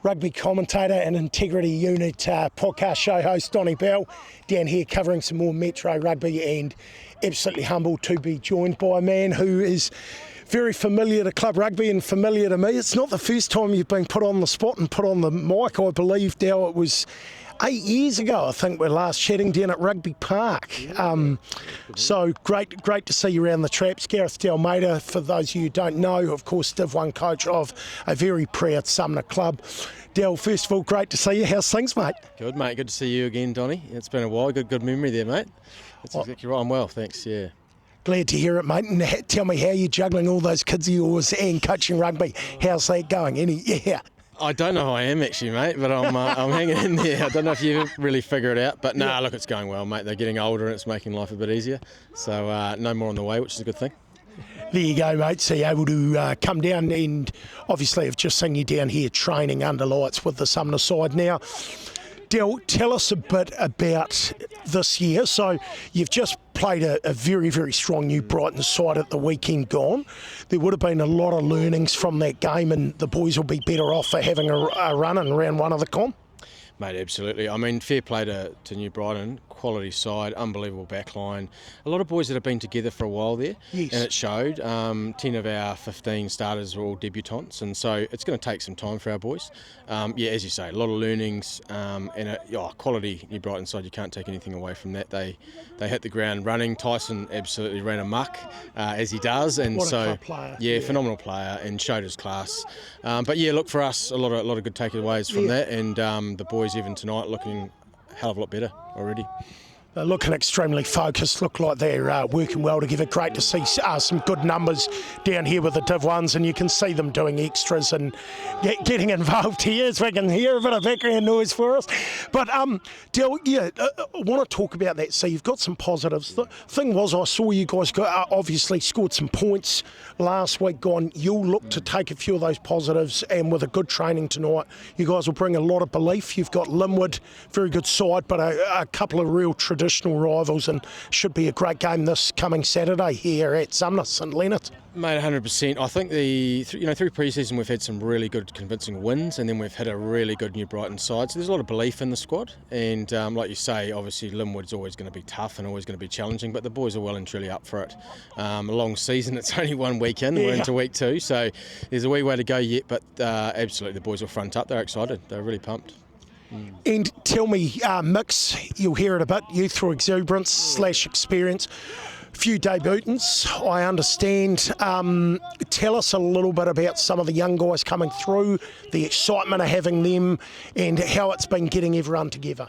rugby commentator and Integrity Unit podcast show host Donnie Bell down here covering some more Metro rugby, and absolutely humbled to be joined by a man who is very familiar to club rugby and familiar to me. It's not the first time you've been put on the spot and put on the mic. I believe, Dal, it was 8 years ago, I think, we're last chatting down at Rugby Park. So great to see you around the traps. Gareth D'Almeida, for those of you who don't know, of course, Div 1 coach of a very proud Sumner club. Dal, first of all, great to see you. How's things, mate? Good, mate. Good to see you again, Donnie. It's been a while. Good memory there, mate. That's exactly right. I'm well, thanks, yeah. Glad to hear it, mate. And tell me how you're juggling all those kids of yours and coaching rugby. How's that going? I don't know how I am actually, mate, but I'm hanging in there. I don't know if you really figure it out, but look, it's going well, mate. They're getting older and it's making life a bit easier. So no more on the way, which is a good thing. There you go, mate. So you're able to come down, and obviously I've just seen you down here training under lights with the Sumner side now. Del, tell us a bit about this year. So you've just played a very, very strong New Brighton side at the weekend gone. There would have been a lot of learnings from that game, and the boys will be better off for having a run in round one of the comp. Mate, absolutely. I mean, fair play to New Brighton, quality side, unbelievable backline. A lot of boys that have been together for a while there, yes. And it showed. 10 of our 15 starters were all debutants, and so it's going to take some time for our boys. As you say, a lot of learnings, and a quality New Brighton side. You can't take anything away from that. They hit the ground running. Tyson absolutely ran amok, as he does, and what so a player. Yeah, phenomenal player, and showed his class. But look, for us, a lot of good takeaways from that, and the boys even tonight looking a hell of a lot better already. They're looking extremely focused, look like they're working well together. Great to see some good numbers down here with the Div 1s, and you can see them doing extras and getting involved here, so we can hear a bit of background noise for us. But, Del, I want to talk about that. So you've got some positives. The thing was, I saw you guys obviously scored some points last week gone. You'll look to take a few of those positives, and with a good training tonight, you guys will bring a lot of belief. You've got Linwood, very good side, but a couple of real traditional rivals, and should be a great game this coming Saturday here at Sumner, St Leonard's. Mate, 100%. I think through pre-season we've had some really good convincing wins, and then we've hit a really good New Brighton side. So there's a lot of belief in the squad, and like you say, obviously Linwood's always going to be tough and always going to be challenging, but the boys are well and truly up for it. A long season, it's only 1 week in, we're into week 2, so there's a wee way to go yet, but absolutely the boys will front up. They're excited, they're really pumped. And tell me, mix, you'll hear it a bit, youth through exuberance / experience. Few debutants, I understand. Tell us a little bit about some of the young guys coming through, the excitement of having them, and how it's been getting everyone together.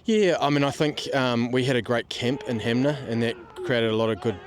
Yeah, I mean, I think we had a great camp in Hamner, and that created a lot of good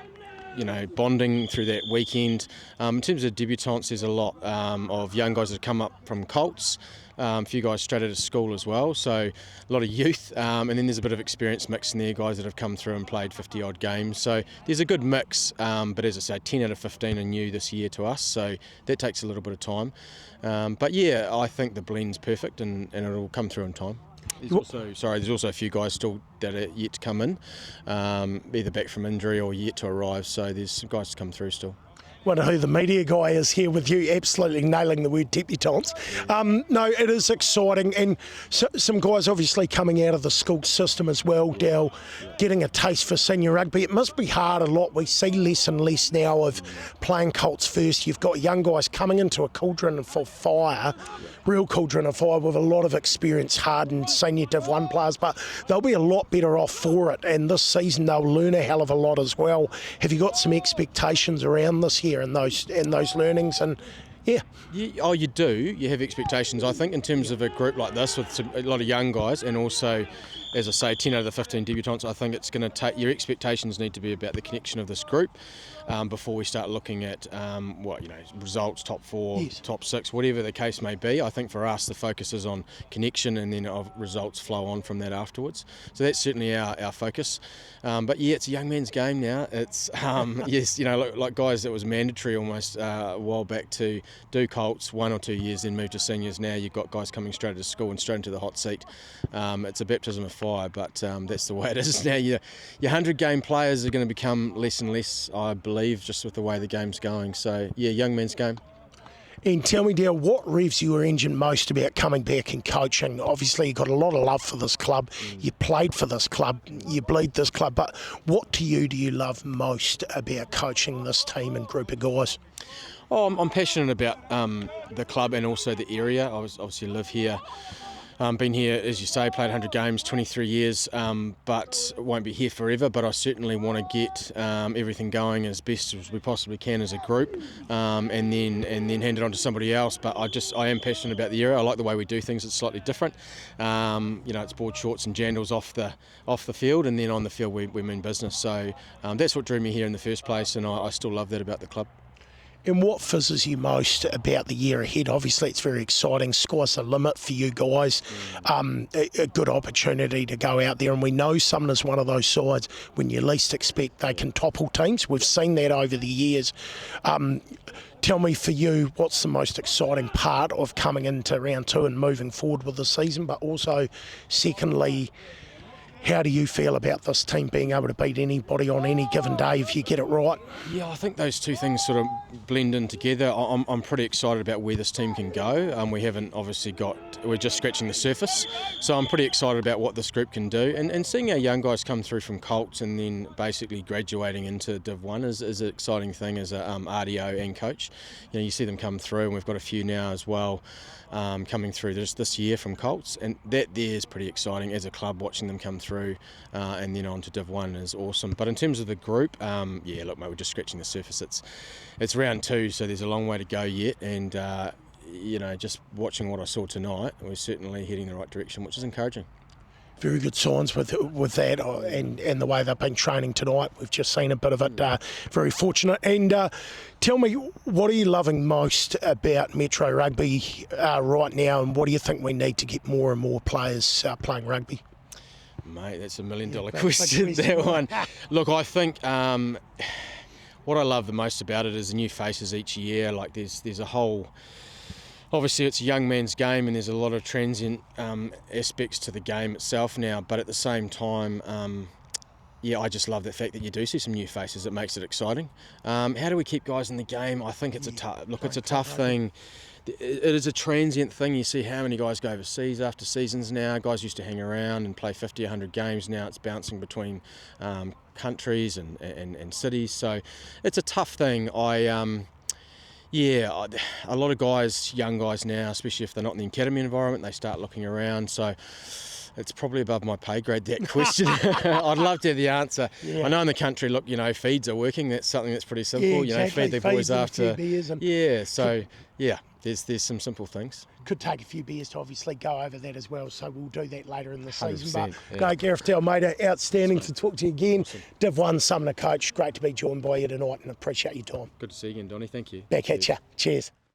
bonding through that weekend. In terms of debutants, there's a lot of young guys that have come up from Colts, a few guys straight out of school as well, so a lot of youth, and then there's a bit of experience mix in there, guys that have come through and played 50 odd games, so there's a good mix, but as I say, 10 out of 15 are new this year to us, so that takes a little bit of time, but I think the blend's perfect, and it'll come through in time. There's also a few guys still that are yet to come in, either back from injury or yet to arrive, so there's some guys to come through still. Wonder who the media guy is here with you, absolutely nailing the word debutantes. No, it is exciting, and some guys obviously coming out of the school system as well, Dal, getting a taste for senior rugby. It must be hard a lot. We see less and less now of playing Colts first. You've got young guys coming into a cauldron for fire, real cauldron of fire, with a lot of experience, hardened senior Div 1 players, but they'll be a lot better off for it, and this season they'll learn a hell of a lot as well. Have you got some expectations around this year and those learnings? And you do. You have expectations. I think in terms of a group like this with a lot of young guys, and also, as I say, 10 out of the 15 debutants, I think it's going to take, your expectations need to be about the connection of this group before we start looking at results, top 4, yes, top 6, whatever the case may be. I think for us the focus is on connection, and then results flow on from that afterwards. So that's certainly our focus. But it's a young man's game now. It's like guys, that was mandatory almost a while back to do Colts 1 or 2 years, then move to seniors. Now you've got guys coming straight out of school and straight into the hot seat. It's a baptism of fire, but that's the way it is now. Your 100-game players are going to become less and less, I believe, just with the way the game's going. So, young men's game. And tell me, Dale, what revs your engine most about coming back and coaching? Obviously, you've got a lot of love for this club. You played for this club. You bleed this club. But what to you do you love most about coaching this team and group of guys? Oh, I'm passionate about the club and also the area. I obviously live here. Been here, as you say, played 100 games, 23 years, but won't be here forever. But I certainly want to get everything going as best as we possibly can as a group, and then hand it on to somebody else. But I am passionate about the area. I like the way we do things. It's slightly different. It's board shorts and jandals off the field, and then on the field we mean business. So that's what drew me here in the first place, and I still love that about the club. And what fizzes you most about the year ahead? Obviously, it's very exciting. Sky's the limit for you guys. A good opportunity to go out there. And we know Sumner's one of those sides, when you least expect, they can topple teams. We've seen that over the years. Tell me, for you, what's the most exciting part of coming into round 2 and moving forward with the season? But also, secondly, how do you feel about this team being able to beat anybody on any given day if you get it right? Yeah, I think those two things sort of blend in together. I'm pretty excited about where this team can go. We haven't obviously we're just scratching the surface. So I'm pretty excited about what this group can do. And seeing our young guys come through from Colts and then basically graduating into Div 1 is an exciting thing as a RDO and coach. You see them come through, and we've got a few now as well coming through this year from Colts. And that there is pretty exciting as a club, watching them come through and then on to Div 1 is awesome. But in terms of the group, look, mate, we're just scratching the surface. It's round 2, so there's a long way to go yet. And, just watching what I saw tonight, we're certainly heading in the right direction, which is encouraging. Very good signs with that and the way they've been training tonight. We've just seen a bit of it. Very fortunate. And tell me, what are you loving most about Metro Rugby right now, and what do you think we need to get more and more players playing rugby? Mate, that's $1 million question, that one. Look, I think what I love the most about it is the new faces each year. Like there's a whole... Obviously, it's a young man's game, and there's a lot of transient aspects to the game itself now. But at the same time, I just love the fact that you do see some new faces. It makes it exciting. How do we keep guys in the game? I think it's a tough thing. It is a transient thing. You see how many guys go overseas after seasons now. Guys used to hang around and play 50, 100 games. Now it's bouncing between countries and cities. So it's a tough thing. A lot of guys, young guys now, especially if they're not in the academy environment, they start looking around. So it's probably above my pay grade, that question. I'd love to have the answer. Yeah. I know in the country, look, feeds are working. That's something that's pretty simple. Yeah, exactly. Feed their boys after. There's some simple things. Could take a few beers to obviously go over that as well, so we'll do that later in the season. But yeah. Gareth D'Almeida, outstanding to talk to you again. Awesome. Div 1 Sumner Coach, great to be joined by you tonight, and appreciate your time. Good to see you again, Donnie. Thank you. Back at you. Cheers.